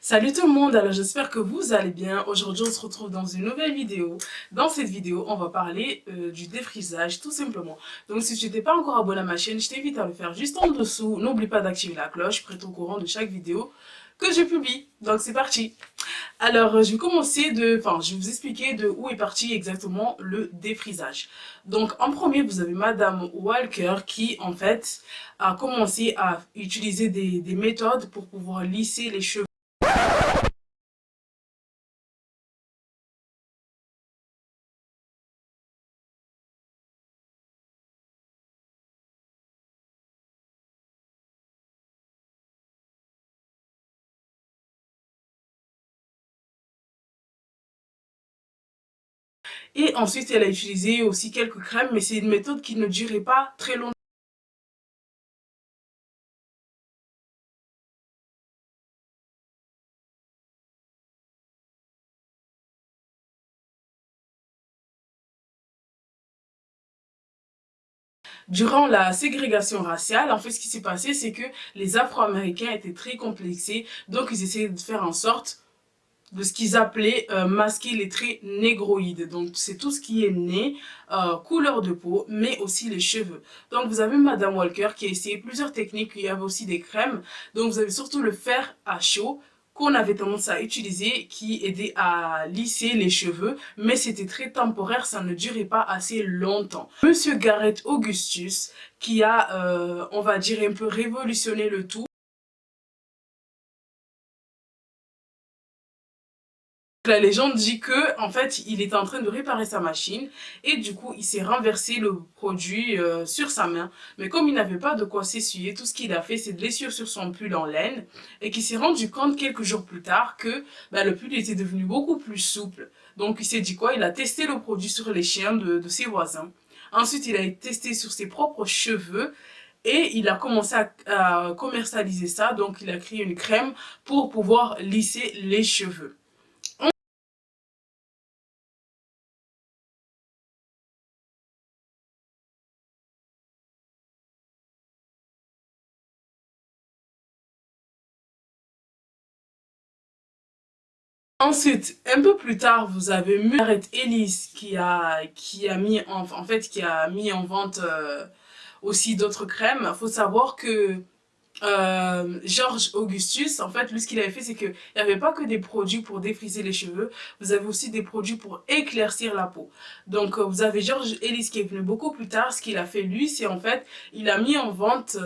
Salut tout le monde, alors j'espère que vous allez bien. Aujourd'hui on se retrouve dans une nouvelle vidéo. Dans cette vidéo on va parler du défrisage tout simplement. Donc si tu n'es pas encore abonné à ma chaîne, je t'invite à le faire juste en dessous. N'oublie pas d'activer la cloche pour être au courant de chaque vidéo que je publie. Donc c'est parti. Alors je vais commencer je vais vous expliquer de où est parti exactement le défrisage. Donc en premier vous avez Madame Walker qui en fait a commencé à utiliser des méthodes pour pouvoir lisser les cheveux. Et ensuite, elle a utilisé aussi quelques crèmes, mais c'est une méthode qui ne durait pas très longtemps. Durant la ségrégation raciale, en fait, ce qui s'est passé, c'est que les Afro-Américains étaient très complexés, donc ils essayaient de faire en sorte de ce qu'ils appelaient masquer les traits négroïdes. Donc c'est tout ce qui est nez, couleur de peau, mais aussi les cheveux. Donc vous avez Madame Walker qui a essayé plusieurs techniques, il y avait aussi des crèmes. Donc vous avez surtout le fer à chaud qu'on avait tendance à utiliser qui aidait à lisser les cheveux, mais c'était très temporaire, ça ne durait pas assez longtemps. Monsieur Garrett Augustus qui a, on va dire, un peu révolutionné le tout. La légende dit que en fait il était en train de réparer sa machine et du coup il s'est renversé le produit sur sa main, mais comme il n'avait pas de quoi s'essuyer, tout ce qu'il a fait c'est de l'essuyer sur son pull en laine et qu'il s'est rendu compte quelques jours plus tard que le pull était devenu beaucoup plus souple. Donc il s'est dit quoi? Il a testé le produit sur les chiens de ses voisins. Ensuite il a testé sur ses propres cheveux et il a commencé à commercialiser ça, donc il a créé une crème pour pouvoir lisser les cheveux. Ensuite, un peu plus tard, vous avez Margaret Ellis qui a mis en vente aussi d'autres crèmes. Il faut savoir que George Augustus, en fait, lui, ce qu'il avait fait, c'est qu'il n'y avait pas que des produits pour défriser les cheveux, vous avez aussi des produits pour éclaircir la peau. Donc, vous avez George Ellis qui est venu beaucoup plus tard. Ce qu'il a fait, lui, c'est en fait, il a mis en vente,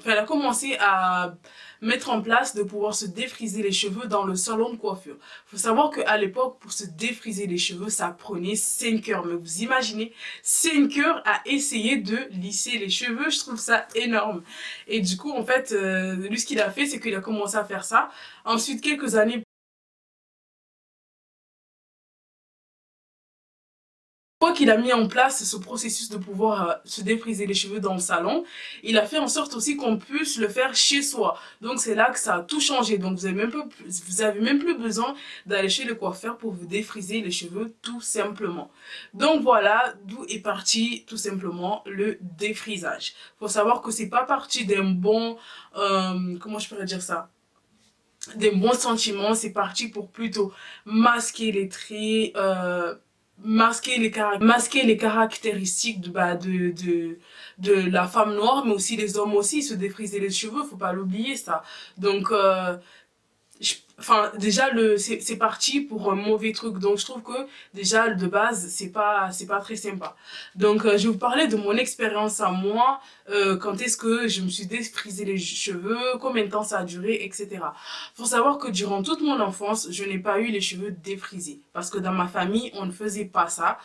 il a commencé à mettre en place de pouvoir se défriser les cheveux dans le salon de coiffure. Faut savoir qu'à l'époque, pour se défriser les cheveux, ça prenait 5 heures. Mais vous imaginez, 5 heures à essayer de lisser les cheveux, je trouve ça énorme. Et du coup, en fait, lui, ce qu'il a fait, c'est qu'il a commencé à faire ça. Ensuite, quelques années fois qu'il a mis en place ce processus de pouvoir se défriser les cheveux dans le salon, il a fait en sorte aussi qu'on puisse le faire chez soi. Donc c'est là que ça a tout changé. Donc vous avez même plus besoin d'aller chez le coiffeur pour vous défriser les cheveux tout simplement. Donc voilà d'où est parti tout simplement le défrisage. Faut savoir que c'est pas parti d'un bon, comment je pourrais dire ça? Des bons sentiments, c'est parti pour plutôt masquer les traits, masquer les caractéristiques de la femme noire, mais aussi les hommes aussi, se défriser les cheveux, faut pas l'oublier ça. Donc, déjà c'est parti pour un mauvais truc, donc je trouve que déjà de base c'est pas très sympa. Donc je vais vous parler de mon expérience à moi, quand est-ce que je me suis défrisé les cheveux, combien de temps ça a duré, etc. Faut savoir que durant toute mon enfance je n'ai pas eu les cheveux défrisés parce que dans ma famille on ne faisait pas ça.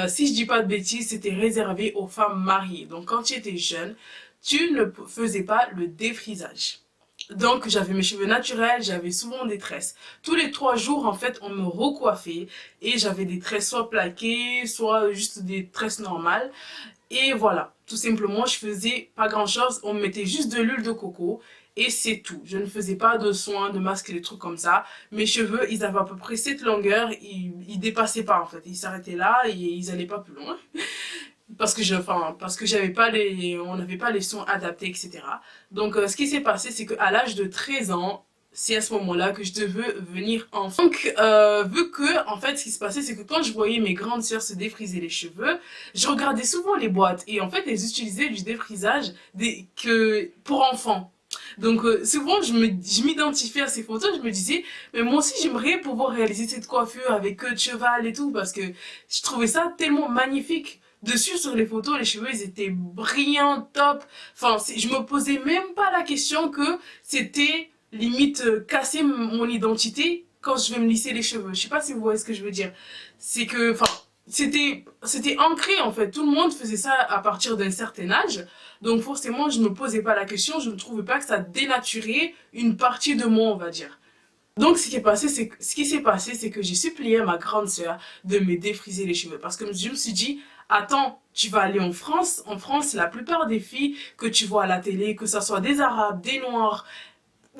Si je dis pas de bêtises, c'était réservé aux femmes mariées. Donc quand tu étais jeune, tu ne faisais pas le défrisage. Donc j'avais mes cheveux naturels, j'avais souvent des tresses. Tous les 3 jours en fait on me recoiffait et j'avais des tresses soit plaquées, soit juste des tresses normales. Et voilà, tout simplement je faisais pas grand chose, on me mettait juste de l'huile de coco et c'est tout. Je ne faisais pas de soins, de masques, des trucs comme ça. Mes cheveux ils avaient à peu près cette longueur, ils dépassaient pas en fait, ils s'arrêtaient là et ils allaient pas plus loin parce que j'avais pas on n'avait pas les sons adaptés, etc. Donc, ce qui s'est passé, c'est qu'à l'âge de 13 ans, c'est à ce moment-là que je devais venir enfant. Donc, vu que, en fait, ce qui se passait, c'est que quand je voyais mes grandes sœurs se défriser les cheveux, je regardais souvent les boîtes. Et en fait, elles utilisaient du défrisage pour enfants. Donc, souvent, je m'identifiais à ces photos, je me disais, mais moi aussi, j'aimerais pouvoir réaliser cette coiffure avec queue de cheval et tout, parce que je trouvais ça tellement magnifique. Dessus, sur les photos, les cheveux, ils étaient brillants, top. Enfin, je me posais même pas la question que c'était limite casser mon identité quand je vais me lisser les cheveux. Je sais pas si vous voyez ce que je veux dire. C'est que, enfin, c'était ancré en fait. Tout le monde faisait ça à partir d'un certain âge. Donc forcément, je me posais pas la question. Je ne trouvais pas que ça dénaturait une partie de moi, on va dire. Donc, ce qui s'est passé, c'est que j'ai supplié ma grande sœur de me défriser les cheveux. Parce que je me suis dit, attends, tu vas aller en France. En France, la plupart des filles que tu vois à la télé, que ce soit des Arabes, des Noirs,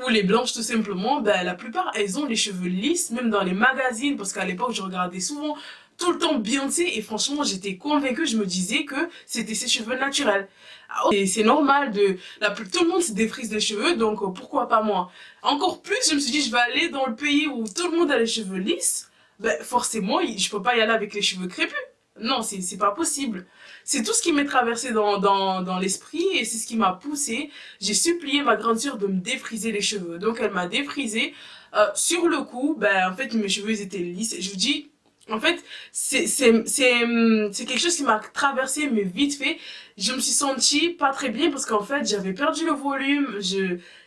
ou les blanches tout simplement, ben, la plupart, elles ont les cheveux lisses, même dans les magazines, parce qu'à l'époque, je regardais souvent tout le temps Beyoncé, et franchement, j'étais convaincue, je me disais que c'était ses cheveux naturels. Et c'est normal, tout le monde se défrise les cheveux, donc pourquoi pas moi? Encore plus, je me suis dit, je vais aller dans le pays où tout le monde a les cheveux lisses, ben, forcément, je peux pas y aller avec les cheveux crépus. Non, c'est pas possible. C'est tout ce qui m'est traversé dans l'esprit et c'est ce qui m'a poussé. J'ai supplié ma grande sœur de me défriser les cheveux. Donc elle m'a défrisé. Sur le coup, ben, en fait, mes cheveux ils étaient lisses. Je vous dis, en fait, c'est quelque chose qui m'a traversé, mais vite fait. Je me suis sentie pas très bien parce qu'en fait, j'avais perdu le volume.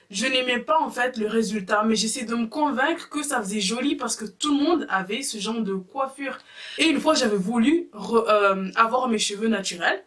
Je n'aimais pas en fait le résultat, mais j'essayais de me convaincre que ça faisait joli parce que tout le monde avait ce genre de coiffure. Et une fois, j'avais voulu avoir mes cheveux naturels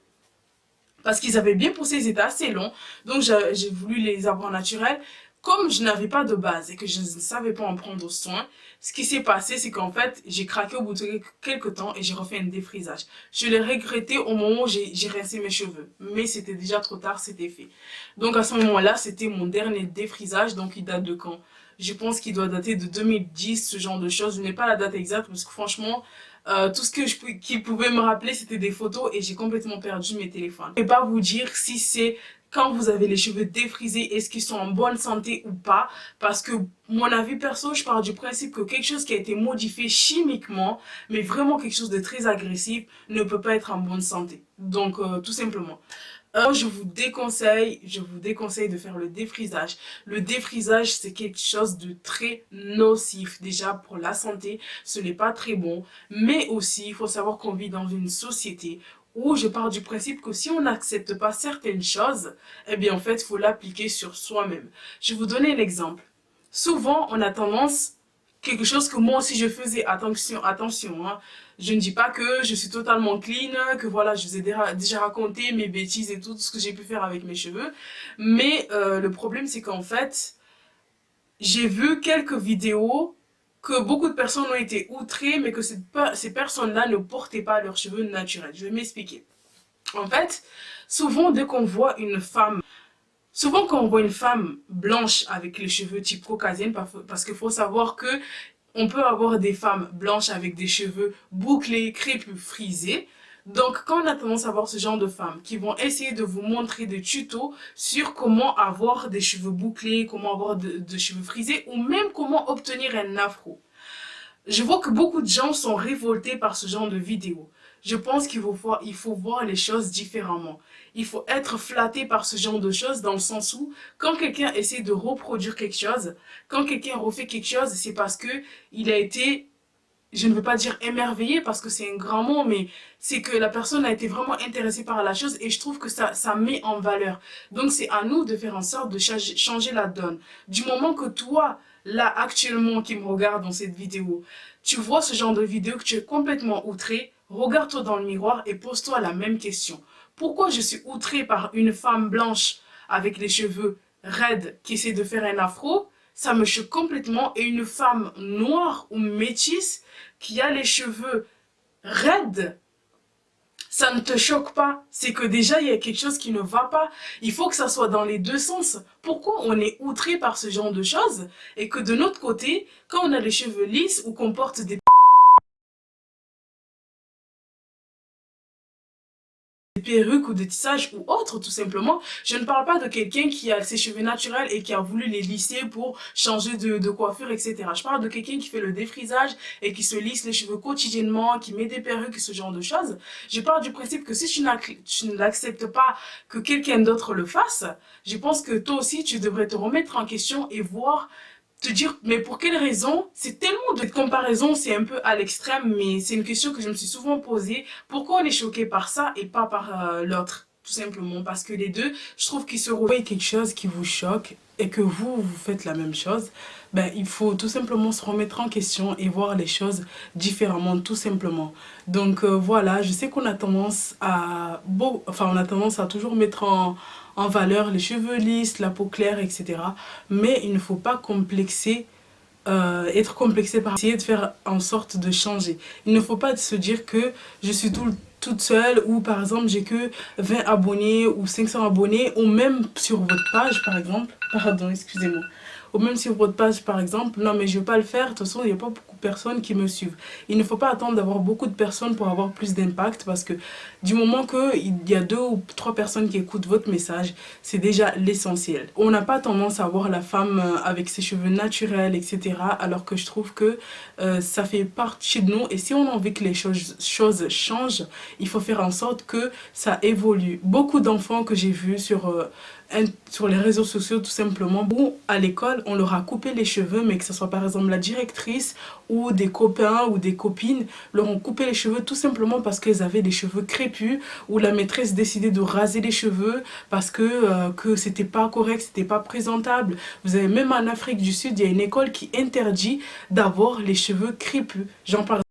parce qu'ils avaient bien poussé, ils étaient assez longs. Donc j'ai voulu les avoir naturels. Comme je n'avais pas de base et que je ne savais pas en prendre soin, ce qui s'est passé, c'est qu'en fait, j'ai craqué au bout de quelques temps et j'ai refait un défrisage. Je l'ai regretté au moment où j'ai rincé mes cheveux. Mais c'était déjà trop tard, c'était fait. Donc à ce moment-là, c'était mon dernier défrisage, donc il date de quand? Je pense qu'il doit dater de 2010, ce genre de choses. Je n'ai pas la date exacte parce que franchement, tout ce que qui pouvait me rappeler, c'était des photos et j'ai complètement perdu mes téléphones. Je ne vais pas vous dire si c'est quand vous avez les cheveux défrisés, est-ce qu'ils sont en bonne santé ou pas, parce que mon avis perso, je pars du principe que quelque chose qui a été modifié chimiquement, mais vraiment quelque chose de très agressif, ne peut pas être en bonne santé. Donc, tout simplement. Je vous déconseille de faire le défrisage. Le défrisage, c'est quelque chose de très nocif. Déjà, pour la santé, ce n'est pas très bon. Mais aussi, il faut savoir qu'on vit dans une société où je pars du principe que si on n'accepte pas certaines choses, eh bien, en fait, il faut l'appliquer sur soi-même. Je vais vous donner l'exemple. Souvent, on a tendance, quelque chose que moi aussi je faisais, attention, hein. Je ne dis pas que je suis totalement clean, que voilà, je vous ai déjà raconté mes bêtises et tout ce que j'ai pu faire avec mes cheveux. Mais le problème, c'est qu'en fait, j'ai vu quelques vidéos que beaucoup de personnes ont été outrées, mais que ces personnes-là ne portaient pas leurs cheveux naturels. Je vais m'expliquer. En fait, souvent, dès qu'on voit une femme Souvent, quand on voit une femme blanche avec les cheveux type caucasienne, parce qu'il faut savoir que on peut avoir des femmes blanches avec des cheveux bouclés, crépus, frisés. Donc, quand on a tendance à voir ce genre de femmes qui vont essayer de vous montrer des tutos sur comment avoir des cheveux bouclés, comment avoir de cheveux frisés ou même comment obtenir un afro. Je vois que beaucoup de gens sont révoltés par ce genre de vidéos. Je pense il faut voir les choses différemment. Il faut être flatté par ce genre de choses dans le sens où quand quelqu'un essaie de reproduire quelque chose, quand quelqu'un refait quelque chose, c'est parce que il a été, je ne veux pas dire émerveillé parce que c'est un grand mot, mais c'est que la personne a été vraiment intéressée par la chose et je trouve que ça met en valeur. Donc c'est à nous de faire en sorte de changer la donne. Du moment que toi, là actuellement qui me regarde dans cette vidéo, tu vois ce genre de vidéo que tu es complètement outré, regarde-toi dans le miroir et pose-toi la même question. Pourquoi je suis outré par une femme blanche avec les cheveux raides qui essaie de faire un afro? Ça me choque complètement. Et une femme noire ou métisse qui a les cheveux raides, ça ne te choque pas. C'est que déjà, il y a quelque chose qui ne va pas. Il faut que ça soit dans les deux sens. Pourquoi on est outré par ce genre de choses et que de notre côté, quand on a les cheveux lisses ou qu'on porte des perruques ou de tissage ou autre tout simplement. Je ne parle pas de quelqu'un qui a ses cheveux naturels et qui a voulu les lisser pour changer de coiffure, etc. Je parle de quelqu'un qui fait le défrisage et qui se lisse les cheveux quotidiennement, qui met des perruques et ce genre de choses. Je parle du principe que si tu n'acceptes pas que quelqu'un d'autre le fasse, je pense que toi aussi tu devrais te remettre en question et voir te dire, mais pour quelle raison? C'est tellement de comparaison, c'est un peu à l'extrême, mais c'est une question que je me suis souvent posée. Pourquoi on est choqué par ça et pas par l'autre? Tout simplement parce que les deux, je trouve qu'ils se rejoignent. Quelque chose qui vous choque et que vous faites la même chose, ben, il faut tout simplement se remettre en question et voir les choses différemment, tout simplement. Donc voilà, je sais qu'on a tendance à, on a tendance à toujours mettre en valeur les cheveux lisses, la peau claire, etc. Mais il ne faut pas être complexé par essayer de faire en sorte de changer. Il ne faut pas se dire que je suis toute seule ou par exemple j'ai que 20 abonnés ou 500 abonnés ou même sur votre page par exemple, pardon excusez-moi, ou même sur votre page par exemple, non mais je vais pas le faire, de toute façon il n'y a pas beaucoup de personnes qui me suivent. Il ne faut pas attendre d'avoir beaucoup de personnes pour avoir plus d'impact parce que du moment qu'il y a 2 ou 3 personnes qui écoutent votre message, c'est déjà l'essentiel. On n'a pas tendance à voir la femme avec ses cheveux naturels, etc. Alors que je trouve que ça fait partie de nous et si on a envie que les choses changent, il faut faire en sorte que ça évolue. Beaucoup d'enfants que j'ai vus sur les réseaux sociaux tout simplement, où à l'école on leur a coupé les cheveux, mais que ce soit par exemple la directrice ou des copains ou des copines leur ont coupé les cheveux tout simplement parce qu'elles avaient des cheveux crépus, ou la maîtresse décidait de raser les cheveux parce que c'était pas correct, c'était pas présentable. Vous avez même en Afrique du Sud, il y a une école qui interdit d'avoir les cheveux crépus. J'en parle.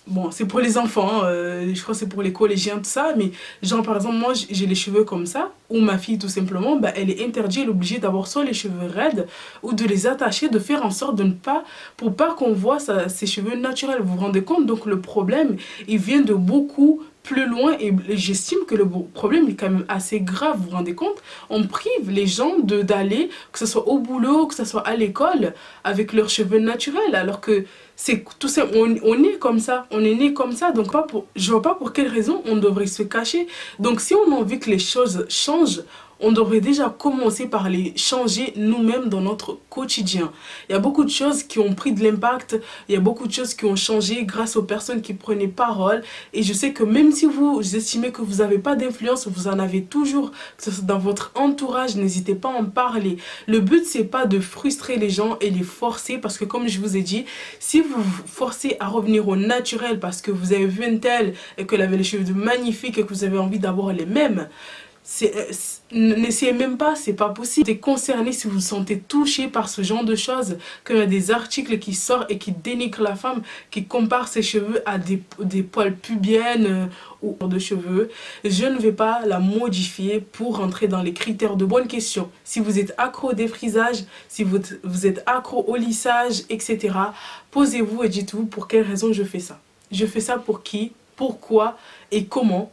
Bon, c'est pour les enfants, je crois que c'est pour les collégiens, tout ça, mais genre par exemple, moi j'ai les cheveux comme ça, ou ma fille tout simplement, bah, elle est interdite, elle est obligée d'avoir soit les cheveux raides, ou de les attacher, de faire en sorte de ne pas, pour pas qu'on voit ses cheveux naturels, vous vous rendez compte? Donc le problème, il vient de beaucoup plus loin et j'estime que le problème est quand même assez grave, vous vous rendez compte? On prive les gens d'aller, que ce soit au boulot, que ce soit à l'école, avec leurs cheveux naturels, alors que c'est tout ça, on est comme ça, on est né comme ça, donc je vois pas pour quelle raison on devrait se cacher. Donc si on a envie que les choses changent, on devrait déjà commencer par les changer nous-mêmes dans notre quotidien. Il y a beaucoup de choses qui ont pris de l'impact, il y a beaucoup de choses qui ont changé grâce aux personnes qui prenaient parole. Et je sais que même si vous estimez que vous n'avez pas d'influence, vous en avez toujours, que ce soit dans votre entourage, n'hésitez pas à en parler. Le but, c'est pas de frustrer les gens et les forcer, parce que comme je vous ai dit, si vous vous forcez à revenir au naturel parce que vous avez vu une telle et qu'elle avait les cheveux magnifiques et que vous avez envie d'avoir les mêmes, n'essayez même pas, c'est pas possible. Vous êtes concerné si vous vous sentez touché par ce genre de choses, qu'il y a des articles qui sortent et qui dénigrent la femme, qui comparent ses cheveux à des poils pubiennes ou de cheveux. Je ne vais pas la modifier pour rentrer dans les critères de bonne question. Si vous êtes accro au défrisage, si vous êtes accro au lissage, etc., posez-vous et dites-vous pour quelle raison je fais ça. Je fais ça pour qui, pourquoi et comment.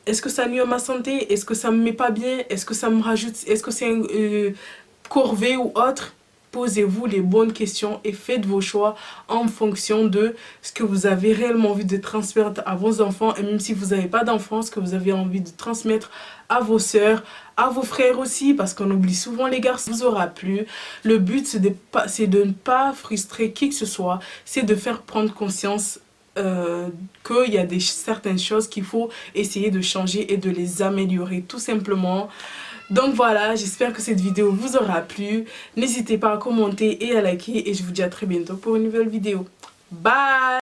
Est-ce que ça nuit à ma santé? Est-ce que ça me met pas bien? Est-ce que ça me rajoute? Est-ce que c'est corvée ou autre? Posez-vous les bonnes questions et faites vos choix en fonction de ce que vous avez réellement envie de transmettre à vos enfants. Et même si vous n'avez pas d'enfants, ce que vous avez envie de transmettre à vos sœurs, à vos frères aussi, parce qu'on oublie souvent les garçons. Ça vous aura plu. Le but, c'est de ne pas frustrer qui que ce soit. C'est de faire prendre conscience qu'il y a certaines choses qu'il faut essayer de changer et de les améliorer tout simplement. Donc voilà, j'espère que cette vidéo vous aura plu. N'hésitez pas à commenter et à liker et je vous dis à très bientôt pour une nouvelle vidéo. Bye!